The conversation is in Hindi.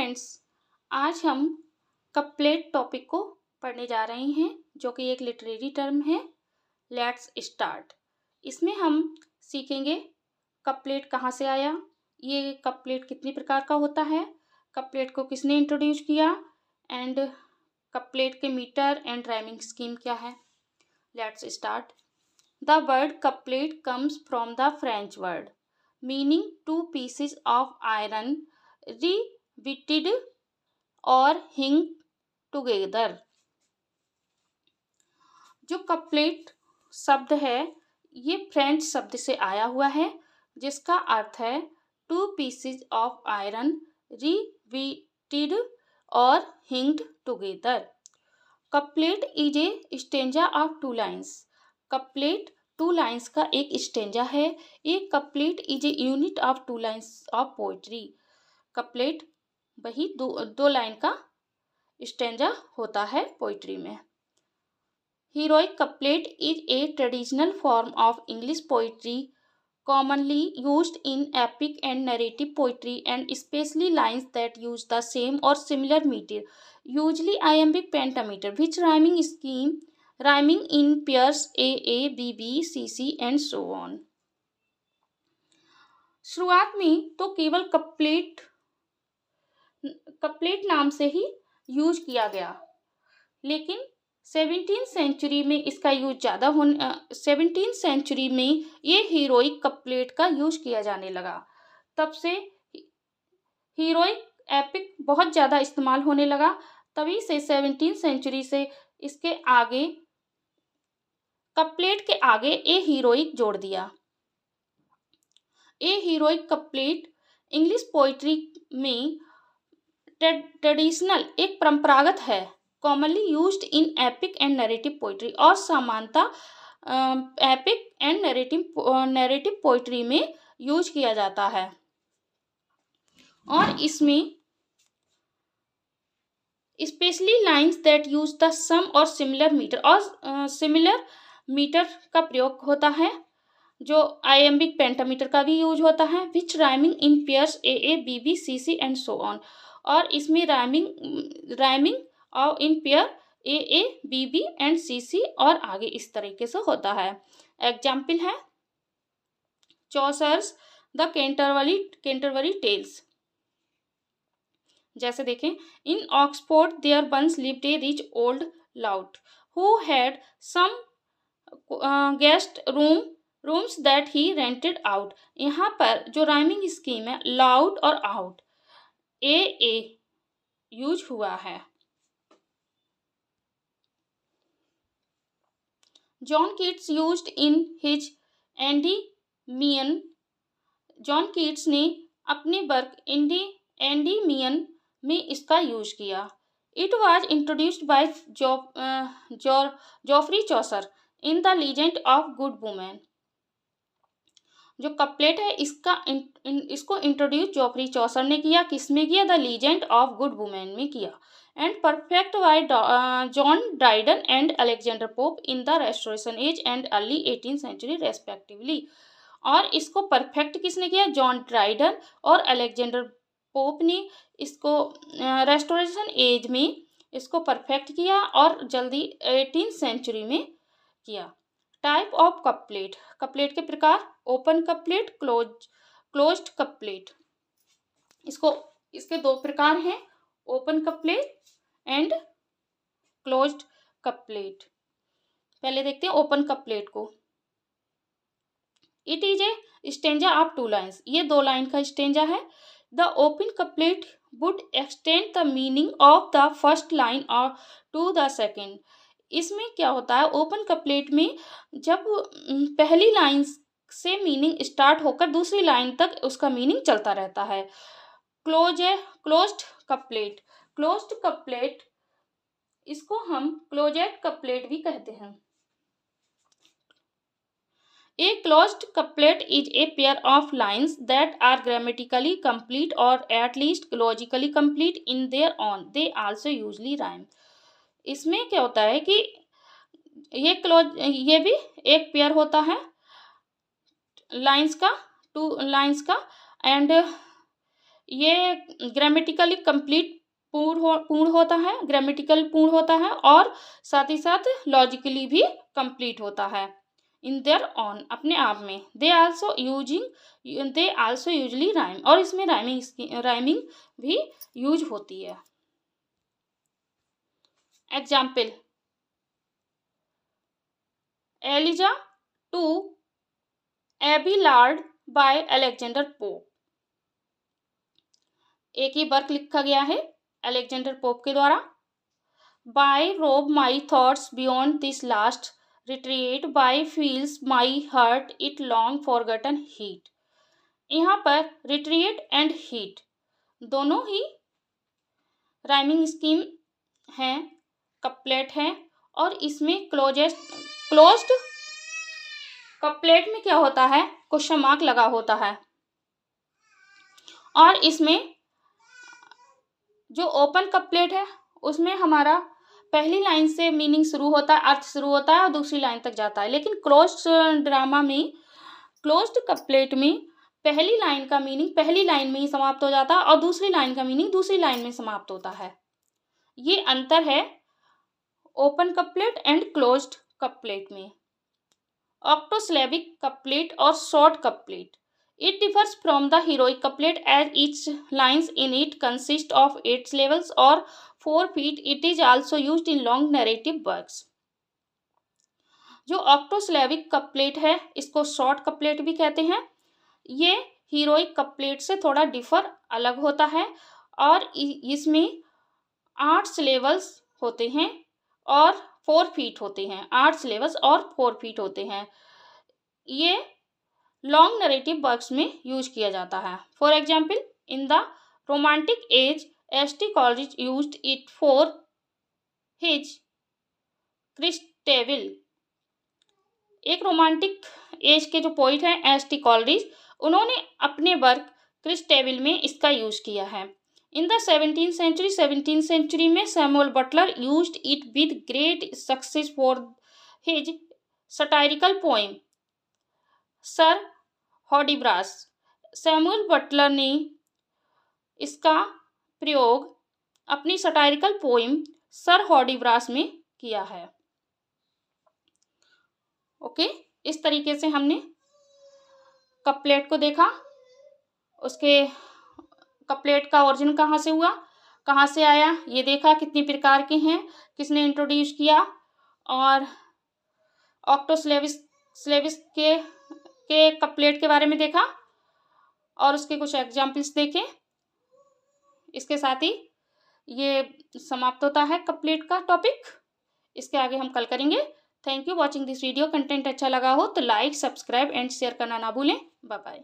फ्रेंड्स, आज हम कपलेट टॉपिक को पढ़ने जा रहे हैं जो कि एक लिटरेरी टर्म है। Let's start. इसमें हम सीखेंगे कपलेट कहाँ से आया, ये कपलेट कितनी प्रकार का होता है, कपलेट को किसने इंट्रोड्यूस किया एंड कपलेट के मीटर एंड राइमिंग स्कीम क्या है। Let's start. The word couplet comes from the French word meaning to pieces of iron riveted और हिंग टुगेदर। जो कपलेट शब्द है ये फ्रेंच शब्द से आया हुआ है जिसका अर्थ है two pieces of iron riveted और hinged together. Couplet is a stanza of two lines. Couplet two lines का एक स्टेंजा है। एक couplet is a unit of two lines of poetry. Couplet वही दो लाइन का स्टेंजा होता है पोइट्री में। Heroic couplet is a traditional form of English poetry commonly used in epic and narrative poetry and especially lines that use the same or similar meter, usually iambic pentameter, which rhyming in pairs a b b c c and so on. शुरुआत में तो केवल कपलेट नाम से ही यूज किया गया, लेकिन 17th सेंचुरी में इसका यूज ज़्यादा 17th सेंचुरी में ये हीरोइक कपलेट का यूज किया जाने लगा। तब से हीरोइक एपिक बहुत ज़्यादा इस्तेमाल होने लगा। तभी से 17th सेंचुरी से इसके आगे कपलेट के आगे ए हीरोइक जोड़ दिया। A heroic couplet English poetry में ट्रेडिशनल एक परंपरागत है, commonly used in epic and narrative poetry, और समानता एपिक एंड नैरेटिव पोइट्री में यूज किया जाता है। और इसमें specially lines that use the same और सिमिलर मीटर, और सिमिलर मीटर का प्रयोग होता है, जो आइएम्बिक पेंटामीटर का भी यूज होता है, which rhyming in pairs A B B C C and so on. और इसमें राइमिंग और in pair A B B and C C और आगे इस तरीके से होता है। एग्जाम्पल है चौसर्स द कैंटरबरी टेल्स। जैसे देखें, in Oxford there once lived a rich old lout who had some guest rooms that he rented out. यहाँ पर जो राइमिंग स्कीम है लाउड और आउट ए यूज हुआ है। John Keats used in his Endymion. John Keats ने अपने वर्क एंडीमियन में इसका यूज किया। It was introduced by Geoffrey Chaucer in the legend of good women. जो कपलेट है इसको इंट्रोड्यूस जॉफ्री चौसर ने किया। किस में किया? The legend of good women में किया। And perfect by John Dryden and Alexander Pope in the restoration age and early 18th century respectively. और इसको परफेक्ट किसने किया? जॉन ड्राइडन और अलेक्जेंडर पोप ने इसको रेस्टोरेशन एज में इसको परफेक्ट किया और जल्दी 18th सेंचुरी में किया। Type of couplet. कपलेट के प्रकार: ओपन कपलेट, क्लोज्ड कपलेट। इसके दो प्रकार हैं, open couplet and closed couplet. पहले देखते हैं ओपन कपलेट को। It is a stanza of two lines. ये दो लाइन का स्टेंजा है। The open couplet would extend the meaning of the first line और टू द सेकेंड। इसमें क्या होता है, ओपन कपलेट में जब पहली लाइन से मीनिंग स्टार्ट होकर दूसरी लाइन तक उसका मीनिंग चलता रहता है। Closed couplet. क्लोज्ड कपलेट इसको हम क्लोजेड कपलेट भी कहते हैं। A closed couplet is a pair of lines that are grammatically complete or at least logically complete in their own. They also usually rhyme. इसमें क्या होता है कि ये भी एक पेयर होता है लाइंस का, टू लाइंस का, एंड ये ग्रामेटिकली कंप्लीट पूर्ण होता है, ग्रामेटिकल पूर्ण होता है और साथ ही साथ लॉजिकली भी कंप्लीट होता है इन देयर ऑन, अपने आप में। दे आल्सो यूजली राइम, और इसमें राइमिंग भी यूज होती है। Example, Eloisa to Abelard by Alexander Pope. एक ही वर्क लिखा गया है अलेक्जेंडर पोप के द्वारा। By rob my thoughts beyond this last retreat, by feels my heart its long forgotten heat. यहाँ पर रिट्रीट एंड हीट दोनों ही राइमिंग स्कीम हैं, कपलेट हैं, और इसमें क्लोज्ड कपलेट में क्या होता है, क्वेश्चन मार्क लगा होता है, और इसमें जो ओपन कपलेट है उसमें हमारा पहली लाइन से मीनिंग शुरू होता है, अर्थ शुरू होता है और दूसरी लाइन तक जाता है। लेकिन क्लोज्ड ड्रामा में, क्लोज्ड कपलेट में पहली लाइन का मीनिंग पहली लाइन में ही समाप्त हो जाता है और दूसरी लाइन का मीनिंग दूसरी लाइन में समाप्त होता है। ये अंतर है open couplet and closed couplet में। ऑक्टोसिलेबिक कपलेट और short couplet, it differs from the heroic couplet as each lines in it consist of 8 syllables or 4 feet. It is also used in long narrative works. जो ऑक्टोसिलेबिक कपलेट है इसको शॉर्ट कपलेट भी कहते हैं। ये हीरोइक कपलेट से थोड़ा डिफर अलग होता है और इसमें 8 सिलेबल्स होते हैं और 4 फीट होते हैं। 8 सिलेबल्स और 4 फीट होते हैं। ये लॉन्ग नरेटिव वर्क्स में यूज किया जाता है। For example, in the romantic age S T. Coleridge used it for his Christabel. एक रोमांटिक एज के जो पोइट हैं एस.टी. कॉलरिज, उन्होंने अपने वर्क क्रिस्टेविल में इसका यूज किया है। इन द 17th सेंचुरी में Samuel Butler used it with great success for his satirical poem Sir Hudibras. Samuel Butler ने इसका प्रयोग अपनी सटायरिकल पोएम सर हॉडिब्रास में किया है। ओके, इस तरीके से हमने कपलेट को देखा, उसके कपलेट का ओरिजिन कहाँ से हुआ, कहाँ से आया, ये देखा कितनी प्रकार के हैं, किसने इंट्रोड्यूस किया, और ऑक्टोसिलेबिस के कपलेट के बारे में देखा और उसके कुछ एग्जाम्पल्स देखे। इसके साथ ही ये समाप्त होता है कपलेट का टॉपिक। इसके आगे हम कल करेंगे। Thank you watching this video. Content अच्छा लगा हो तो लाइक, सब्सक्राइब एंड शेयर करना ना भूलें। Bye bye.